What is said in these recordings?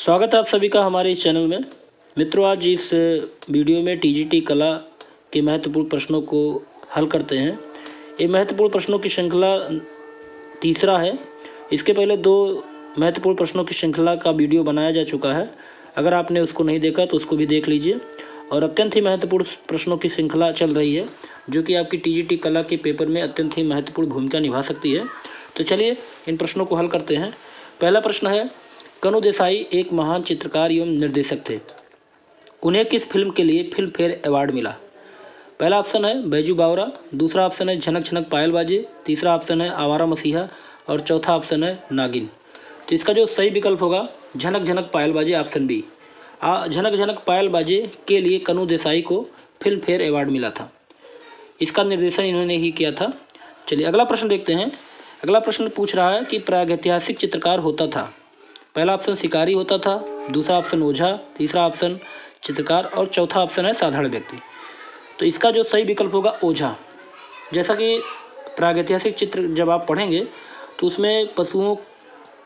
स्वागत है आप सभी का हमारे इस चैनल में। मित्रों, आज इस वीडियो में टीजीटी कला के महत्वपूर्ण प्रश्नों को हल करते हैं। ये महत्वपूर्ण प्रश्नों की श्रृंखला तीसरा है। इसके पहले दो महत्वपूर्ण प्रश्नों की श्रृंखला का वीडियो बनाया जा चुका है। अगर आपने उसको नहीं देखा तो उसको भी देख लीजिए। और अत्यंत ही महत्वपूर्ण प्रश्नों की श्रृंखला चल रही है जो कि आपकी टीजीटी कला के पेपर में अत्यंत ही महत्वपूर्ण भूमिका निभा सकती है। तो चलिए इन प्रश्नों को हल करते हैं। पहला प्रश्न है, कनु देसाई एक महान चित्रकार एवं निर्देशक थे। उन्हें किस फिल्म के लिए फिल्म फेयर अवार्ड मिला? पहला ऑप्शन है बैजू बावरा, दूसरा ऑप्शन है झनक झनक पायल बाजे, तीसरा ऑप्शन है आवारा मसीहा और चौथा ऑप्शन है नागिन। तो इसका जो सही विकल्प होगा झनक झनक पायल बाजे, ऑप्शन बी। झनक झनक पायल बाजे के लिए कनु देसाई को फिल्म फेयर अवार्ड मिला था। इसका निर्देशन इन्होंने ही किया था। चलिए अगला प्रश्न देखते हैं। अगला प्रश्न पूछ रहा है कि प्रागैतिहासिक चित्रकार होता था। पहला ऑप्शन शिकारी होता था, दूसरा ऑप्शन ओझा, तीसरा ऑप्शन चित्रकार और चौथा ऑप्शन है साधारण व्यक्ति। तो इसका जो सही विकल्प होगा ओझा। जैसा कि प्रागैतिहासिक चित्र जब आप पढ़ेंगे तो उसमें पशुओं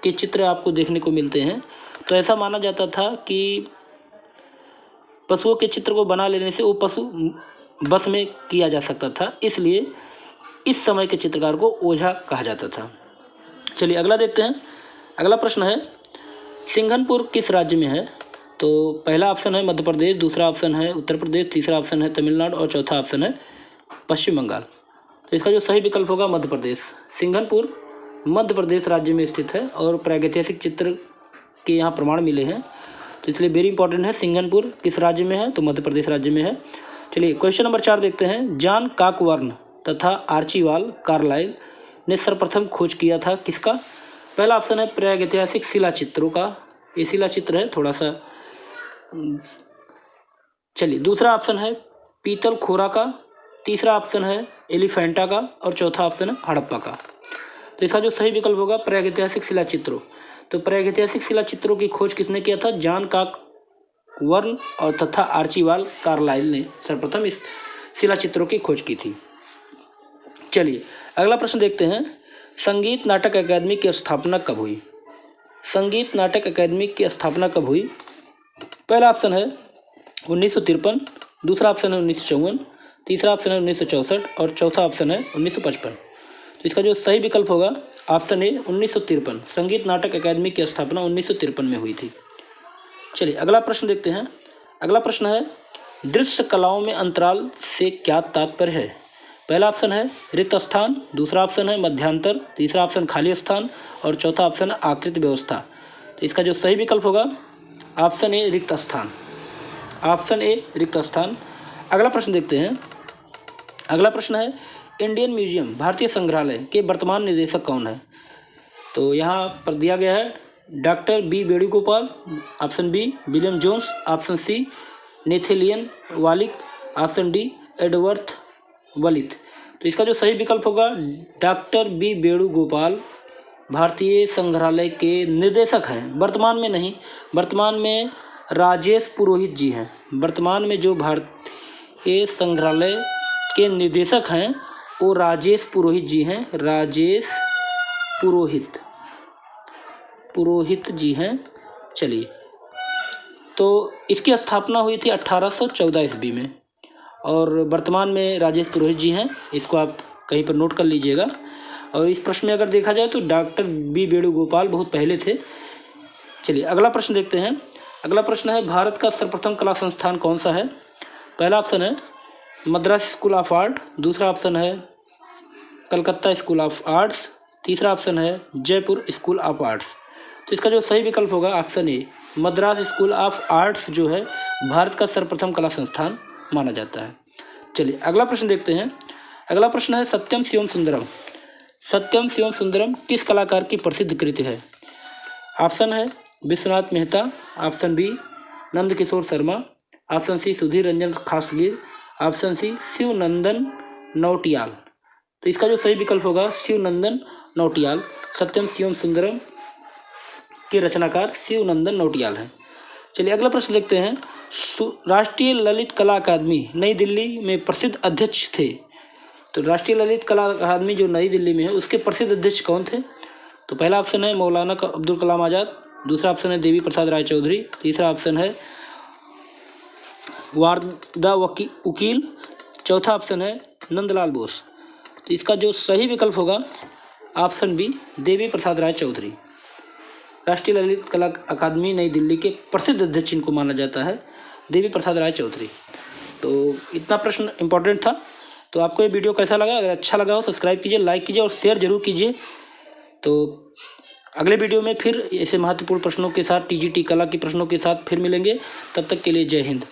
के चित्र आपको देखने को मिलते हैं। तो ऐसा माना जाता था कि पशुओं के चित्र को बना लेने से वो पशु बस में किया जा सकता था, इसलिए इस समय के चित्रकार को ओझा कहा जाता था। चलिए अगला देखते हैं। अगला प्रश्न है, सिंघनपुर किस राज्य में है? तो पहला ऑप्शन है मध्य प्रदेश, दूसरा ऑप्शन है उत्तर प्रदेश, तीसरा ऑप्शन है तमिलनाडु और चौथा ऑप्शन है पश्चिम बंगाल। तो इसका जो सही विकल्प होगा मध्य प्रदेश। सिंघनपुर मध्य प्रदेश राज्य में स्थित है और प्रागैतिहासिक चित्र के यहाँ प्रमाण मिले हैं। तो इसलिए वेरी इंपॉर्टेंट है। सिंघनपुर किस राज्य में है? तो मध्य प्रदेश राज्य में है। चलिए क्वेश्चन नंबर 4 देखते हैं। जॉन कॉकबर्न तथा आर्चिबाल्ड कार्लाइल ने सर्वप्रथम खोज किया था किसका? पहला ऑप्शन है प्रागैतिहासिक शिला चित्रों का, ये शिला चित्र है थोड़ा सा। चलिए दूसरा ऑप्शन है पीतल खोरा का, तीसरा ऑप्शन है एलिफेंटा का और चौथा ऑप्शन है हड़प्पा का। तो इसका जो सही विकल्प होगा प्रागैतिहासिक शिला चित्रों। तो प्रागैतिहासिक शिला चित्रों की खोज किसने किया था? जॉन कॉकबर्न और तथा आर्चिबाल्ड कार्लाइल ने सर्वप्रथम इस शिला चित्रों की खोज की थी। चलिए अगला प्रश्न देखते हैं। संगीत नाटक अकादमी की स्थापना कब हुई? संगीत नाटक अकादमी की स्थापना कब हुई? पहला ऑप्शन है 1953, दूसरा ऑप्शन है 1954, तीसरा ऑप्शन है 1964 और चौथा ऑप्शन है 1955। तो इसका जो सही विकल्प होगा ऑप्शन ए 1953। संगीत नाटक अकादमी की स्थापना 1953 में हुई थी। चलिए अगला प्रश्न देखते हैं। अगला प्रश्न है, दृश्य कलाओं में अंतराल से क्या तात्पर्य है? पहला ऑप्शन है रिक्त स्थान, दूसरा ऑप्शन है मध्यांतर, तीसरा ऑप्शन खाली स्थान और चौथा ऑप्शन है आकृति व्यवस्था। तो इसका जो सही विकल्प होगा ऑप्शन ए रिक्त स्थान। ऑप्शन ए रिक्त स्थान। अगला प्रश्न देखते हैं। अगला प्रश्न है, इंडियन म्यूजियम भारतीय संग्रहालय के वर्तमान निदेशक कौन है? तो यहाँ पर दिया गया है doctor B Venugopal, option B William Jones, option C Nathaniel Wallich, option D एडवर्थ वलित। तो इसका जो सही विकल्प होगा डॉक्टर बी वेणुगोपाल भारतीय संग्रहालय के निर्देशक हैं। वर्तमान में नहीं, वर्तमान में राजेश पुरोहित जी हैं। वर्तमान में जो भारतीय संग्रहालय के निर्देशक हैं वो राजेश पुरोहित जी हैं। राजेश पुरोहित जी हैं। चलिए तो इसकी स्थापना हुई थी 1814 ईस्वी में और वर्तमान में राजेश पुरोहित जी हैं। इसको आप कहीं पर नोट कर लीजिएगा। और इस प्रश्न में अगर देखा जाए तो डॉक्टर बी वेणुगोपाल बहुत पहले थे। चलिए अगला प्रश्न देखते हैं। अगला प्रश्न है, भारत का सर्वप्रथम कला संस्थान कौन सा है? पहला ऑप्शन है मद्रास स्कूल ऑफ आर्ट, दूसरा ऑप्शन है कलकत्ता स्कूल ऑफ आर्ट्स, तीसरा ऑप्शन है जयपुर स्कूल ऑफ आर्ट्स। तो इसका जो सही विकल्प होगा option A Madras school of arts जो है भारत का सर्वप्रथम कला संस्थान माना जाता है। चलिए अगला प्रश्न देखते हैं। अगला प्रश्न है, सत्यम शिवम सुंदरम। सत्यम शिवम सुंदरम किस कलाकार की प्रसिद्ध कृति है? ऑप्शन है Vishwanath Mehta, option B Nand Kishore Sharma, option C Sudhir Ranjan Khastgir, option C Shivnandan Nautiyal. तो इसका जो सही विकल्प होगा शिवनंदन नौटियाल। सत्यम शिवम सुंदरम के रचनाकार शिवनंदन नौटियाल हैं। चलिए अगला प्रश्न देखते हैं। राष्ट्रीय ललित कला अकादमी नई दिल्ली में प्रसिद्ध अध्यक्ष थे। तो राष्ट्रीय ललित कला अकादमी जो नई दिल्ली में है उसके प्रसिद्ध अध्यक्ष कौन थे? तो पहला ऑप्शन है मौलाना अब्दुल कलाम आज़ाद, दूसरा ऑप्शन है देवी प्रसाद राय चौधरी, तीसरा ऑप्शन है वारदा वकील, चौथा ऑप्शन है नंदलाल बोस। तो इसका जो सही विकल्प होगा ऑप्शन बी, देवी प्रसाद राय चौधरी। राष्ट्रीय ललित कला अकादमी नई दिल्ली के प्रसिद्ध अध्यक्ष इनको माना जाता है, देवी प्रसाद राय चौधरी। तो इतना प्रश्न इंपॉर्टेंट था। तो आपको ये वीडियो कैसा लगा? अगर अच्छा लगा हो सब्सक्राइब कीजिए, लाइक कीजिए और शेयर जरूर कीजिए। तो अगले वीडियो में फिर ऐसे महत्वपूर्ण प्रश्नों के साथ, टीजीटी कला के प्रश्नों के साथ फिर मिलेंगे। तब तक के लिए जय हिंद।